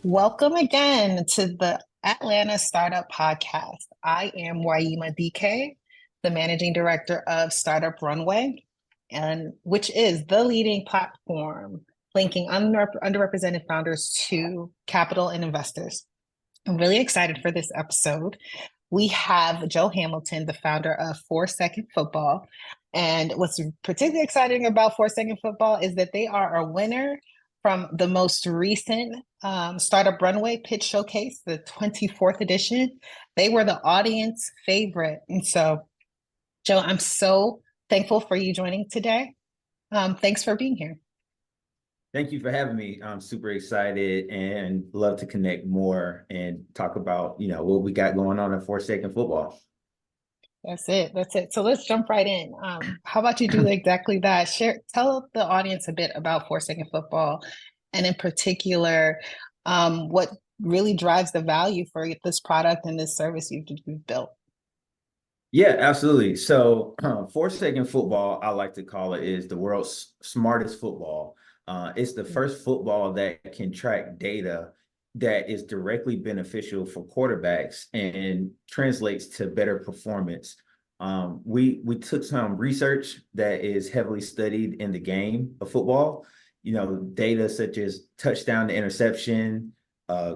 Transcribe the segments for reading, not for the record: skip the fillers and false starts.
Welcome again to the Atlanta Startup Podcast. I am Waima DK, the Managing Director of Startup Runway, and which is the leading platform linking underrepresented founders to capital and investors. I'm really excited for this episode. We have Joe Hamilton, the founder of 4 Second Football. And what's particularly exciting about 4 Second Football is that they are a winner from the most recent Startup Runway Pitch Showcase, the 24th edition. They were the audience favorite. And so, Joe, I'm so thankful for you joining today. Thanks for being here. Thank you for having me. I'm super excited and love to connect more and talk about, what we got going on in 4 Second Football. That's it. That's it. So let's jump right in. How about you do exactly that? Tell the audience a bit about 4 Second Football, and in particular, what really drives the value for this product and this service you've built. Yeah, absolutely. So 4 Second Football, I like to call it, is the world's smartest football. It's the first football that can track data that is directly beneficial for quarterbacks and translates to better performance. We took some research that is heavily studied in the game of football, data such as touchdown to interception,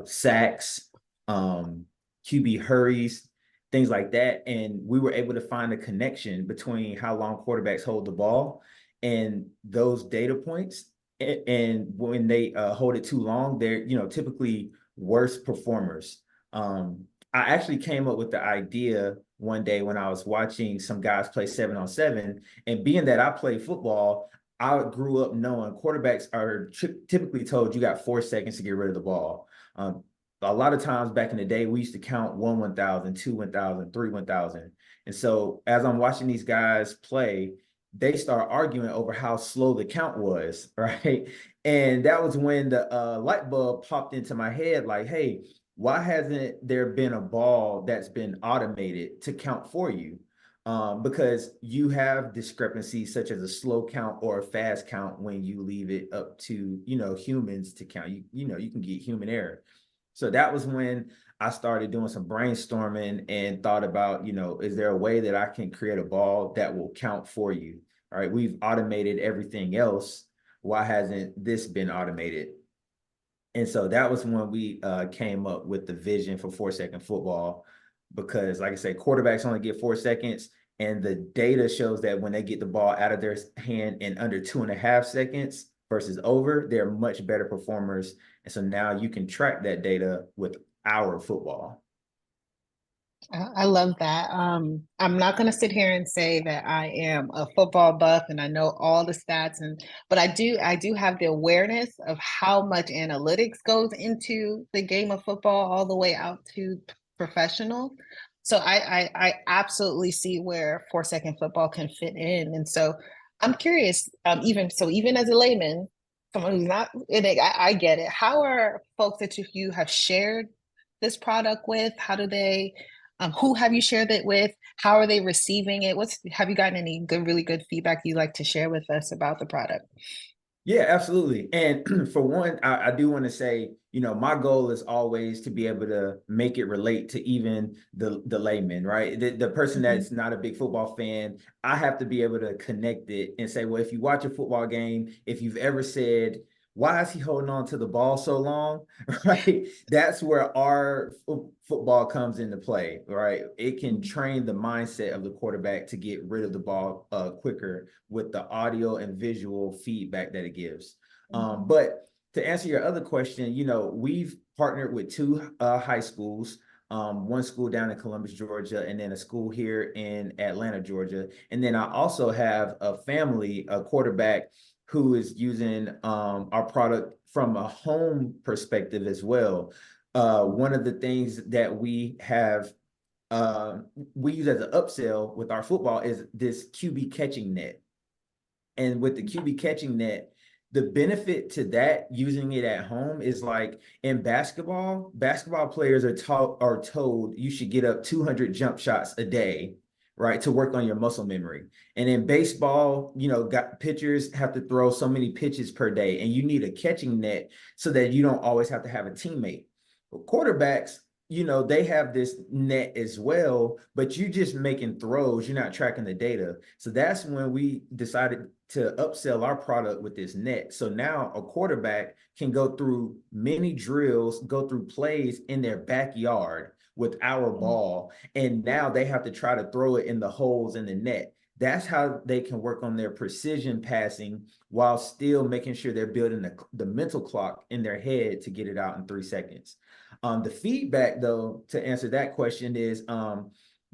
sacks, QB hurries, things like that. And we were able to find a connection between how long quarterbacks hold the ball and those data points. And when they hold it too long, they're, typically worse performers. I actually came up with the idea one day when I was watching some guys play 7-on-7, and being that I play football, I grew up knowing quarterbacks are typically told you got 4 seconds to get rid of the ball. A lot of times back in the day, we used to count 1,000, 2 1,000, 3 1,000. And so as I'm watching these guys play, they start arguing over how slow the count was, right? And that was when the light bulb popped into my head, like, hey, why hasn't there been a ball that's been automated to count for you? Because you have discrepancies such as a slow count or a fast count when you leave it up to, humans to count. You can get human error. So that was when I started doing some brainstorming and thought about, is there a way that I can create a ball that will count for you? All right, we've automated everything else. Why hasn't this been automated? And so that was when we came up with the vision for 4 Second Football, because like I said, quarterbacks only get 4 seconds. And the data shows that when they get the ball out of their hand in under 2.5 seconds versus over, they're much better performers. And so now you can track that data with our football. I love that. I'm not going to sit here and say that I am a football buff and I know all the stats, but I do have the awareness of how much analytics goes into the game of football all the way out to professional. So I absolutely see where 4 Second Football can fit in. And so I'm curious, even as a layman, someone who's not in it, I get it. How are folks that you have shared this product with? How do they? Who have you shared it with? How are they receiving it? Have you gotten any really good feedback you'd like to share with us about the product? Yeah, absolutely. And for one, I do want to say, my goal is always to be able to make it relate to even the layman, right? The person Mhm. that's not a big football fan, I have to be able to connect it and say, well, if you watch a football game, if you've ever said, why is he holding on to the ball so long? Right? That's where our football comes into play, right? It can train the mindset of the quarterback to get rid of the ball quicker with the audio and visual feedback that it gives. But to answer your other question, we've partnered with two high schools. One school down in Columbus, Georgia, and then a school here in Atlanta, Georgia. And then I also have a quarterback who is using our product from a home perspective as well. One of the things that we use as an upsell with our football is this QB catching net. And with the QB catching net, the benefit to that using it at home is like in basketball players are told you should get up 200 jump shots a day, right, to work on your muscle memory. And in baseball, got pitchers have to throw so many pitches per day, and you need a catching net so that you don't always have to have a teammate. But quarterbacks, they have this net as well, but you just making throws, you're not tracking the data. So that's when we decided to upsell our product with this net. So now a quarterback can go through many drills, go through plays in their backyard with our ball, and now they have to try to throw it in the holes in the net. That's how they can work on their precision passing while still making sure they're building the mental clock in their head to get it out in 3 seconds. The feedback, though, to answer that question is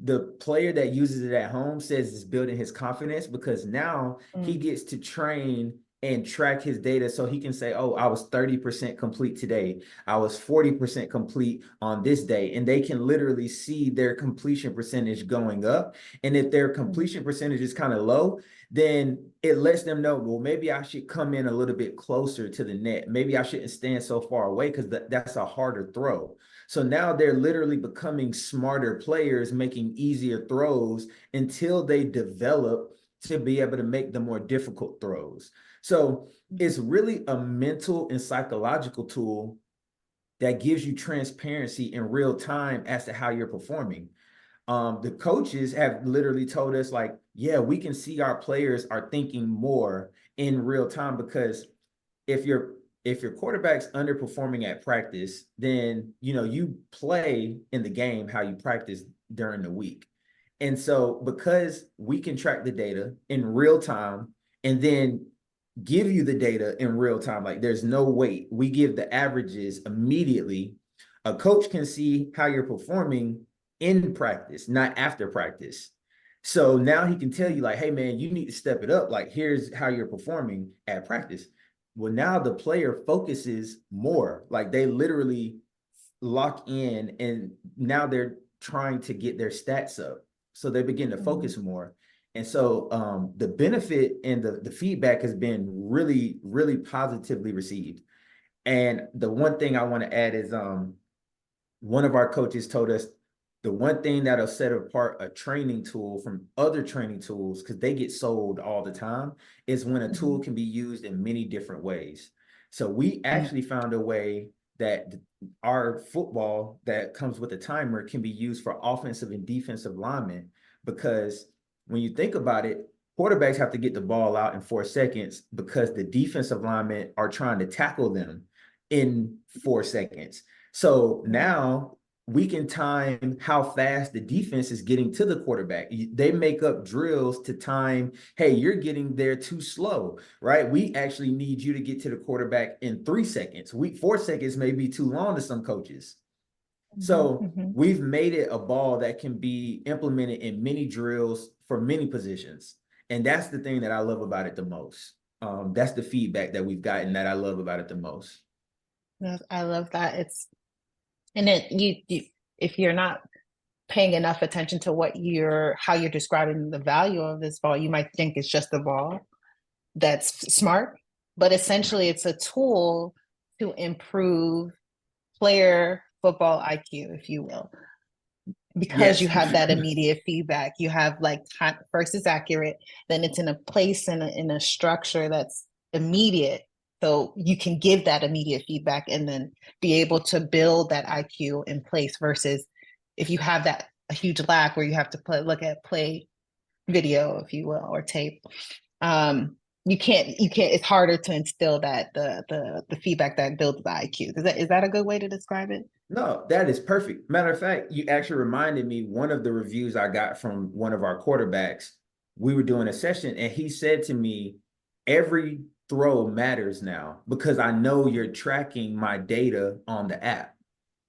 the player that uses it at home says it's building his confidence because now he gets to train and track his data so he can say, oh, I was 30% complete today. I was 40% complete on this day. And they can literally see their completion percentage going up. And if their completion percentage is kind of low, then it lets them know, well, maybe I should come in a little bit closer to the net. Maybe I shouldn't stand so far away because that's a harder throw. So now they're literally becoming smarter players, making easier throws until they develop to be able to make the more difficult throws. So it's really a mental and psychological tool that gives you transparency in real time as to how you're performing. The coaches have literally told us like, yeah, we can see our players are thinking more in real time because if your quarterback's underperforming at practice, then you play in the game how you practice during the week. And so because we can track the data in real time and then give you the data in real time, like there's no wait. We give the averages immediately. A coach can see how you're performing in practice, not after practice. So now he can tell you like, hey man, you need to step it up. Like here's how you're performing at practice. Well, now the player focuses more. Like they literally lock in and now they're trying to get their stats up. So they begin to focus more. And so the benefit and the feedback has been really, really positively received. And the one thing I want to add is one of our coaches told us the one thing that'll set apart a training tool from other training tools, because they get sold all the time, is when a tool can be used in many different ways. So we actually found a way that our football that comes with a timer can be used for offensive and defensive linemen, because when you think about it, quarterbacks have to get the ball out in 4 seconds because the defensive linemen are trying to tackle them in 4 seconds. So now we can time how fast the defense is getting to the quarterback. They make up drills to time, hey, you're getting there too slow, right? We actually need you to get to the quarterback in 3 seconds. 4 seconds may be too long to some coaches. So we've made it a ball that can be implemented in many drills for many positions. And that's the thing that I love about it the most. That's the feedback that we've gotten that I love about it the most. I love that. And you if you're not paying enough attention to how you're describing the value of this ball, you might think it's just a ball that's smart, but essentially it's a tool to improve player football IQ, if you will, because Yes. you have that immediate feedback. You have like first it's accurate, then it's in a place in a structure that's immediate. So you can give that immediate feedback and then be able to build that IQ in place versus if you have that a huge lack where you have to look at play video, if you will, or tape. You can't it's harder to instill that the feedback that builds the IQ. Is that a good way to describe it? No, that is perfect. Matter of fact, you actually reminded me one of the reviews I got from one of our quarterbacks. We were doing a session and he said to me, every throw matters now because I know you're tracking my data on the app.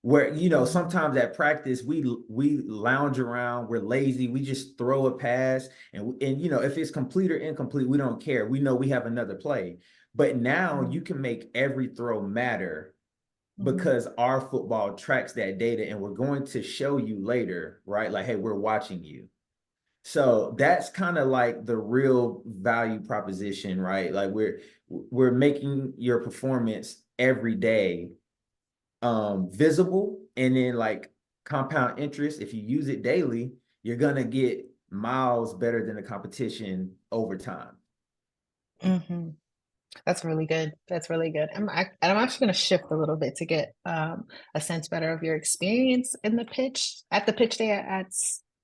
Where, sometimes at practice, we lounge around, we're lazy, we just throw a pass and if it's complete or incomplete, we don't care. We know we have another play. But now you can make every throw matter because our football tracks that data and we're going to show you later, right? Like, hey, we're watching you. So that's kind of like the real value proposition, right? Like we're making your performance every day visible, and then like compound interest. If you use it daily, you're gonna get miles better than the competition over time. Hmm. That's really good. That's really good. I'm actually going to shift a little bit to get a sense better of your experience in the pitch at the pitch day at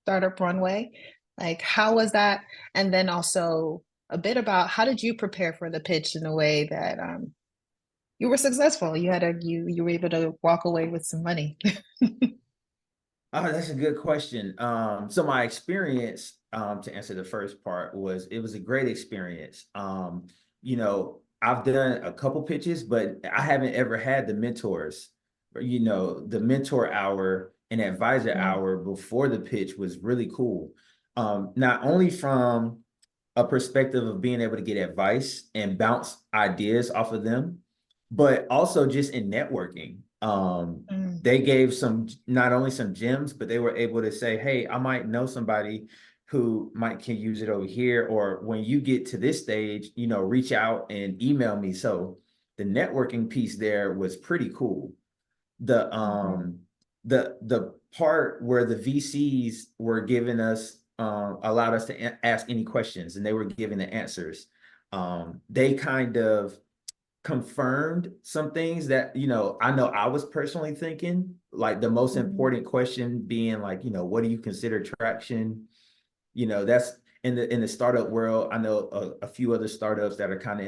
Startup Runway. Like, how was that? And then also a bit about how did you prepare for the pitch in a way that you were successful? You were able to walk away with some money. Oh, that's a good question. So my experience, to answer the first part, was it was a great experience. I've done a couple pitches, but I haven't ever had the mentors, or, the mentor hour and advisor Mm, hour before the pitch was really cool. Not only from a perspective of being able to get advice and bounce ideas off of them, but also just in networking. mm, They gave some, not only some gems, but they were able to say, hey, I might know somebody who might can use it over here. Or when you get to this stage, reach out and email me. So the networking piece there was pretty cool. The mhm, um the part where the VCs were giving us allowed us to ask any questions and they were giving the answers. They kind of confirmed some things that I know I was personally thinking, like the most mhm, important question being like, what do you consider traction? That's in the startup world. I know a few other startups that are kind of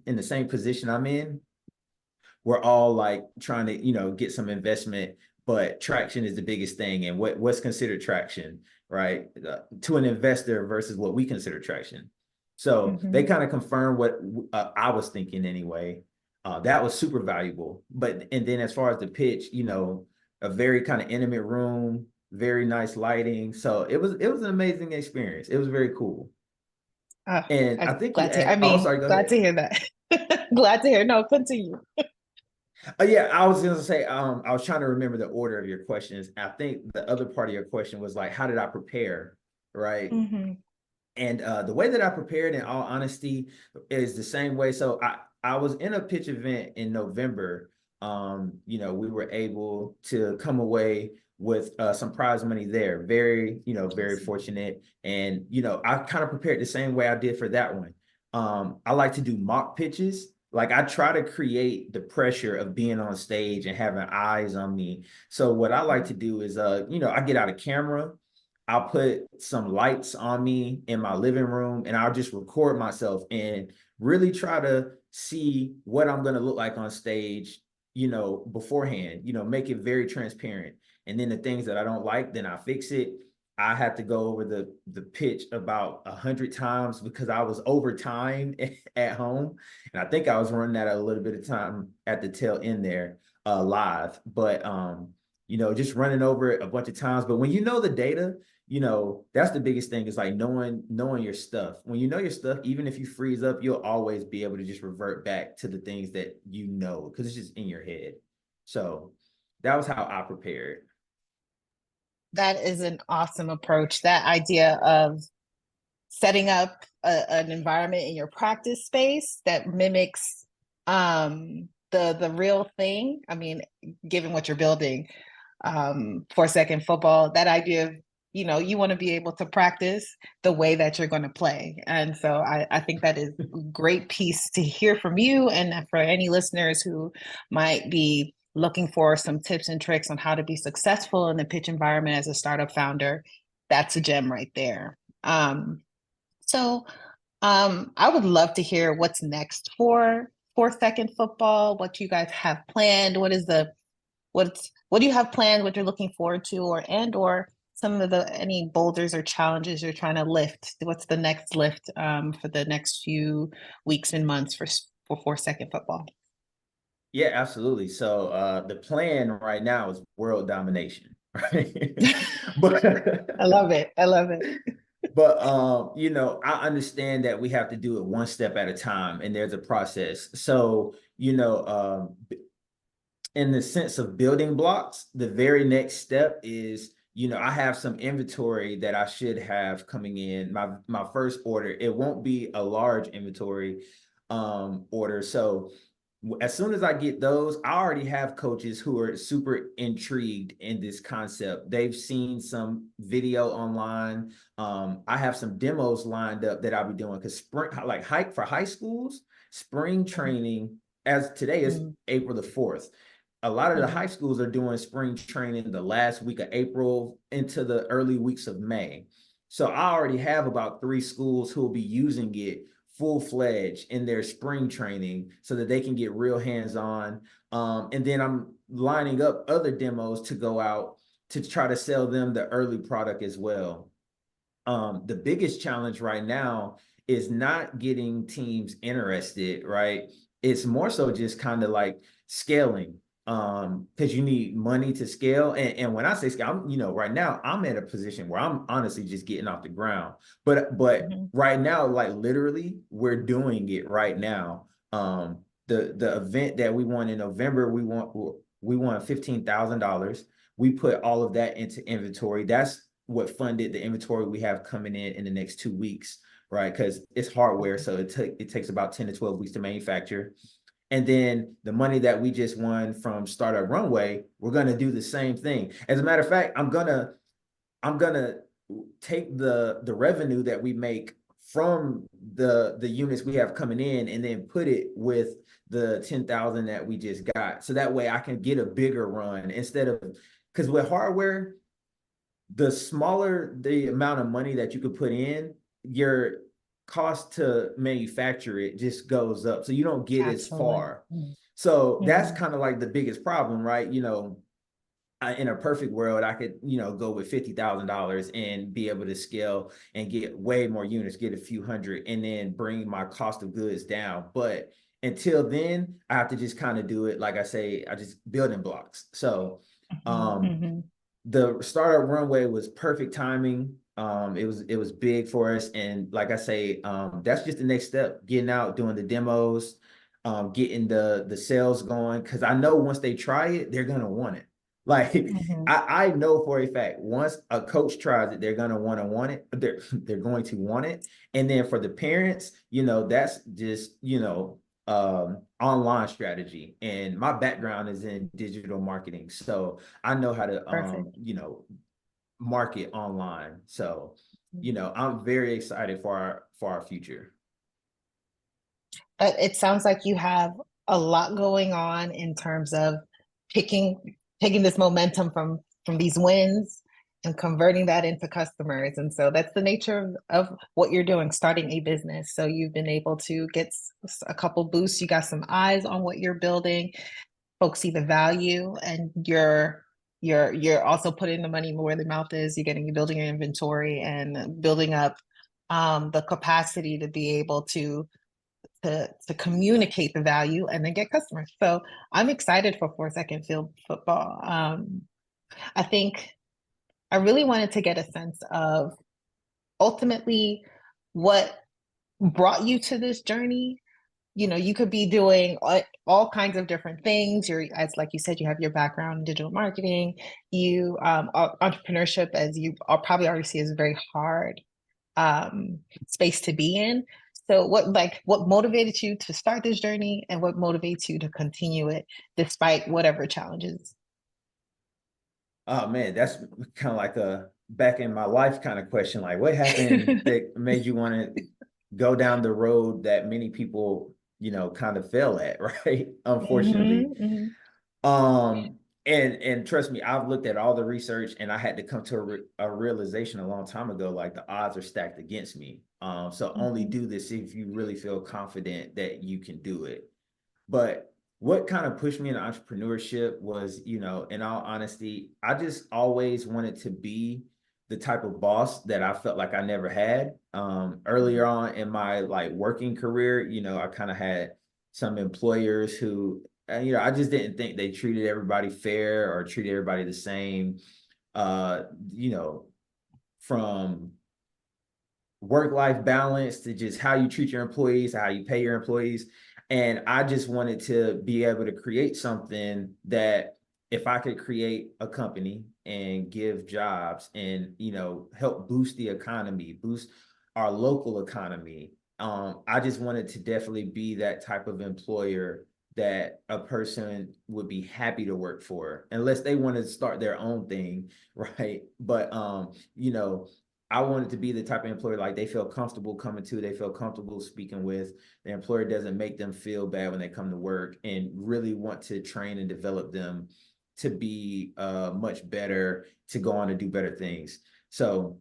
in the same position I'm in. We're all like trying to get some investment, but traction is the biggest thing. And what's considered traction, right, to an investor versus what we consider traction. So they mhm. kind of confirmed what I was thinking anyway. That was super valuable. But and then as far as the pitch, a very kind of intimate room, very nice lighting. So it was an amazing experience. It was very cool. Oh, And I I'm think you glad to. asked, I oh, mean, sorry, go glad ahead. to hear that. Glad to hear. No, continue. Yeah, I was gonna say, I was trying to remember the order of your questions. I think the other part of your question was like, how did I prepare? Right. Hmm. And the way that I prepared, in all honesty, is the same way. So I was in a pitch event in November. We were able to come away with some prize money there. Very, very Awesome. fortunate. And I kind of prepared the same way I did for that one. I like to do mock pitches. Like I try to create the pressure of being on stage and having eyes on me. So what I like to do is, I get out a camera. I'll put some lights on me in my living room and I'll just record myself and really try to see what I'm going to look like on stage, beforehand, make it very transparent. And then the things that I don't like, then I fix it. I had to go over the pitch about 100 times because I was over time at home. And I think I was running at a little bit of time at the tail end there, live. But just running over it a bunch of times. But when you know the data, that's the biggest thing is like knowing your stuff. When you know your stuff, even if you freeze up, you'll always be able to just revert back to the things that because it's just in your head. So that was how I prepared. That is an awesome approach. That idea of setting up an environment in your practice space that mimics the real thing. I mean, given what you're building, 4 second football, that idea of you want to be able to practice the way that you're going to play. And so I think that is a great piece to hear from you and for any listeners who might be looking for some tips and tricks on how to be successful in the pitch environment as a startup founder. That's a gem right there. So I would love to hear what's next for 4 second football, what you guys have planned, what do you have planned, what you're looking forward to, or some of the any boulders or challenges you're trying to lift. What's the next lift for the next few weeks and months for 4 second football? Yeah, absolutely. So the plan right now is world domination, right? I but love it. I love it. I understand that we have to do it one step at a time and there's a process. So, in the sense of building blocks, the very next step is, I have some inventory that I should have coming in. My first order, it won't be a large inventory order. So as soon as I get those, I already have coaches who are super intrigued in this concept. They've seen some video online. I have some demos lined up that I'll be doing because spring, like hike for high schools, spring training, as today is Mhm. April the 4th. A lot of the Mhm. high schools are doing spring training the last week of April into the early weeks of May. So I already have about 3 schools who will be using it full-fledged in their spring training so that they can get real hands-on. And then I'm lining up other demos to go out to try to sell them the early product as well. The biggest challenge right now is not getting teams interested, right? It's more so just kind of like scaling. Because you need money to scale. And when I say scale, I'm, right now I'm at a position where I'm honestly just getting off the ground. But Mhm. right now, like literally, we're doing it right now. The event that we won in November, we won $15,000. We put all of that into inventory. That's what funded the inventory we have coming in the next 2 weeks, right? Because it's hardware, so it takes about 10 to 12 weeks to manufacture. And then the money that we just won from Startup Runway, we're gonna do the same thing. As a matter of fact, I'm gonna take the revenue that we make from the units we have coming in and then put it with the 10,000 that we just got. So that way I can get a bigger run instead of, because with hardware, the smaller the amount of money that you could put in, your cost to manufacture it just goes up. So you don't get as Absolutely. far. So that's Mhm. kind of like the biggest problem, right? In a perfect world, I could, go with $50,000 and be able to scale and get way more units, get a few hundred, and then bring my cost of goods down. But until then, I have to just kind of do it, like I say, I just building blocks. So, Mhm. um, Mhm. the Startup Runway was perfect timing. It was big for us, and like I say, that's just the next step: getting out, doing the demos, getting the sales going. Because I know once they try it, they're gonna want it. Like Mhm. I know for a fact, once a coach tries it, they're gonna want it. They're going to want it, and then for the parents, that's just online strategy. And my background is in digital marketing, so I know how to Perfect. market online. So, I'm very excited for our future. It sounds like you have a lot going on in terms of picking taking this momentum from these wins and converting that into customers. And so that's the nature of what you're doing, starting a business. So you've been able to get a couple boosts. You got some eyes on what you're building. Folks see the value, and you're also putting the money where the mouth is. You're building your inventory and building up the capacity to be able to communicate the value and then get customers. So I'm excited for 4 second field football. I think I really wanted to get a sense of ultimately what brought you to this journey. You could be doing all kinds of different things. As like you said, you have your background in digital marketing. Entrepreneurship, as you probably already see, is a very hard space to be in. So what motivated you to start this journey, and what motivates you to continue it despite whatever challenges? Oh man, that's kind of like a back in my life kind of question. Like, what happened that made you want to go down the road that many people, kind of fail at, right? Unfortunately. Hmm. Hmm. Um, and trust me, I've looked at all the research, and I had to come to a realization a long time ago, like the odds are stacked against me. So only Hmm. do this if you really feel confident that you can do it. But what kind of pushed me into entrepreneurship was, in all honesty, I just always wanted to be the type of boss that I felt like I never had. Earlier on in my like working career, I kind of had some employers who, I just didn't think they treated everybody fair or treated everybody the same. Uh, you know, from work-life balance to just how you treat your employees, how you pay your employees. And I just wanted to be able to create something that if I could create a company and give jobs and, help boost the economy, boost our local economy. I just wanted to definitely be that type of employer that a person would be happy to work for unless they want to start their own thing, right? But you know, I wanted to be the type of employer like they feel comfortable coming to, they feel comfortable speaking with. The employer doesn't make them feel bad when they come to work, and really want to train and develop them to be much better, to go on to do better things. So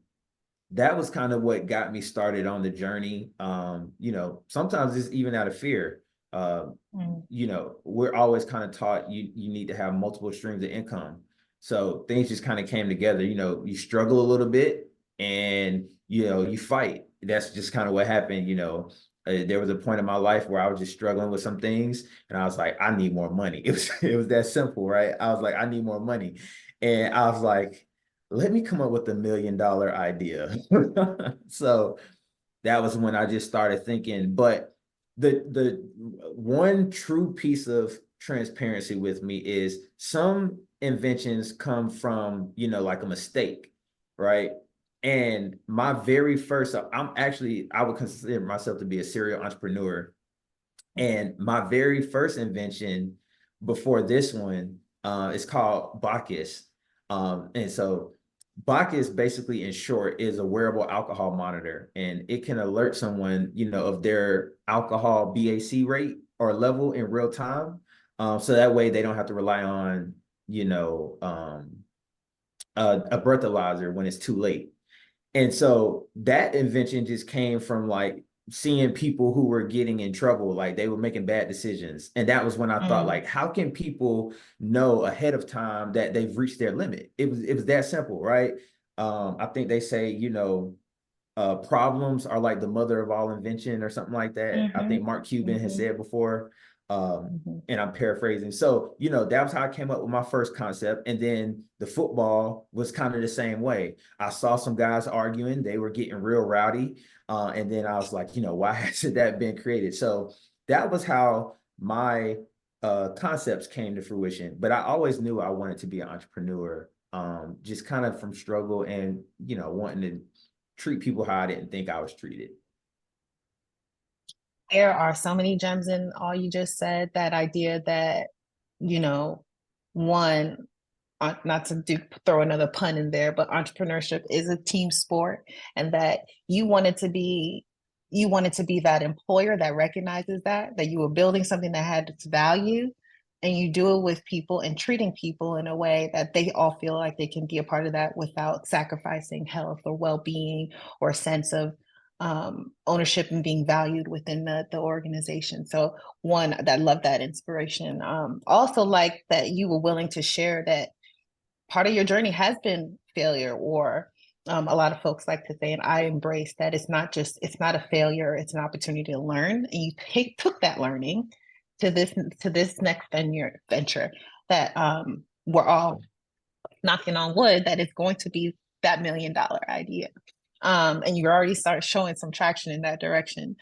that was kind of what got me started on the journey. You know, sometimes it's even out of fear. Uh, Mm. you know, we're always kind of taught you need to have multiple streams of income. So things just kind of came together. You know, you struggle a little bit, and you know, you fight. That's just kind of what happened. You know, there was a point in my life where I was just struggling with some things, and I was like, I need more money. It was that simple, right? I was like, I need more money, and I was like, let me come up with $1 million idea. So that was when I just started thinking. But the one true piece of transparency with me is some inventions come from, you know, like a mistake, right? And my very first, I would consider myself to be a serial entrepreneur. And my very first invention before this one is called Bacchus. And so Bacchus basically in short is a wearable alcohol monitor, and it can alert someone, you know, of their alcohol BAC rate or level in real time. So that way they don't have to rely on, you know, a breathalyzer when it's too late. And so that invention just came from like seeing people who were getting in trouble, like they were making bad decisions. And that was when I thought, Mm. like, how can people know ahead of time that they've reached their limit? It was that simple, right? I think they say, you know, problems are like the mother of all invention or something like that. I think Mhm. Mark Cuban has Mhm. said before. Mhm. And I'm paraphrasing. So, you know, that was how I came up with my first concept. And then the football was kind of the same way. I saw some guys arguing, they were getting real rowdy. And then I was like, you know, why hasn't that been created? So that was how my concepts came to fruition. But I always knew I wanted to be an entrepreneur, just kind of from struggle and, you know, wanting to treat people how I didn't think I was treated. There are so many gems in all you just said. That idea that, you know, one, not to throw another pun in there, but entrepreneurship is a team sport, and that you wanted to be that employer that recognizes that you were building something that had its value, and you do it with people and treating people in a way that they all feel like they can be a part of that without sacrificing health or well-being or a sense of ownership and being valued within the organization. So one, that love that inspiration. Also like that you were willing to share that part of your journey has been failure, or a lot of folks like to say, and I embrace that, it's not a failure, it's an opportunity to learn, and you took that learning to this next venture that we're all knocking on wood that is going to be that $1 million idea. And you already start showing some traction in that direction.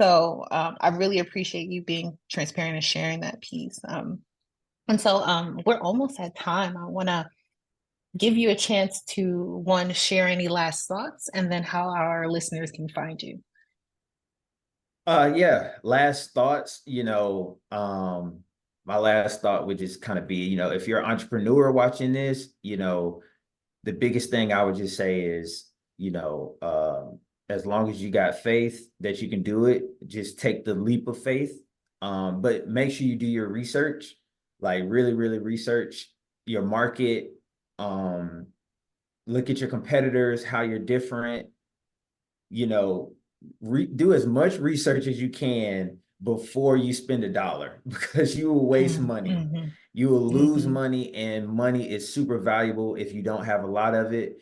So I really appreciate you being transparent and sharing that piece. And so we're almost at time. I want to give you a chance to one, share any last thoughts, and then how our listeners can find you. Yeah, last thoughts, you know, my last thought would just kind of be, you know, if you're an entrepreneur watching this, you know, the biggest thing I would just say is, you know, as long as you got faith that you can do it, just take the leap of faith. But make sure you do your research, like really, really research your market. Um, Look at your competitors, how you're different, you know, do as much research as you can before you spend a dollar because you will waste money. Mm-hmm. You will lose Mm-hmm. money, and money is super valuable if you don't have a lot of it.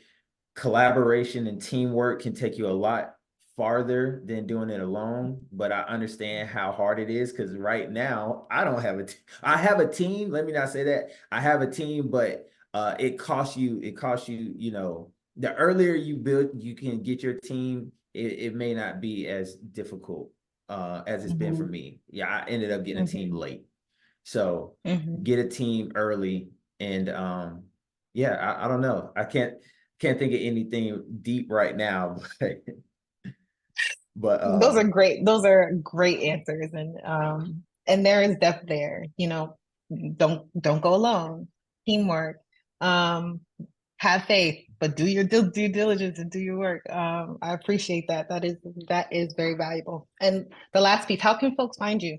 Collaboration and teamwork can take you a lot farther than doing it alone, but I understand how hard it is because right now I don't have I have a team. Let me not say that. I have a team, but it costs you, you know, the earlier you build, you can get your team, it may not be as difficult as it's been for Mm-hmm. me. Yeah, I ended up getting a team Mm-hmm. late. So Mm-hmm. get a team early. And yeah, I don't know. I can't think of anything deep right now, but Those are great. Those are great answers, and And there is depth there, don't go alone. Teamwork. Have faith, but do your due diligence and do your work. I appreciate that. That is very valuable. And the last piece, how can folks find you?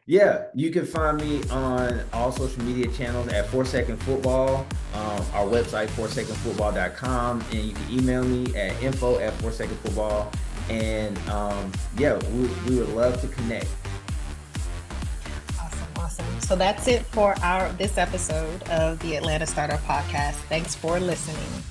Yeah, you can find me on all social media channels at 4Second Football, our website, 4secondfootball.com, and you can email me at info@4secondfootball. And yeah, we would love to connect. Awesome. So that's it for this episode of the Atlanta Startup Podcast. Thanks for listening.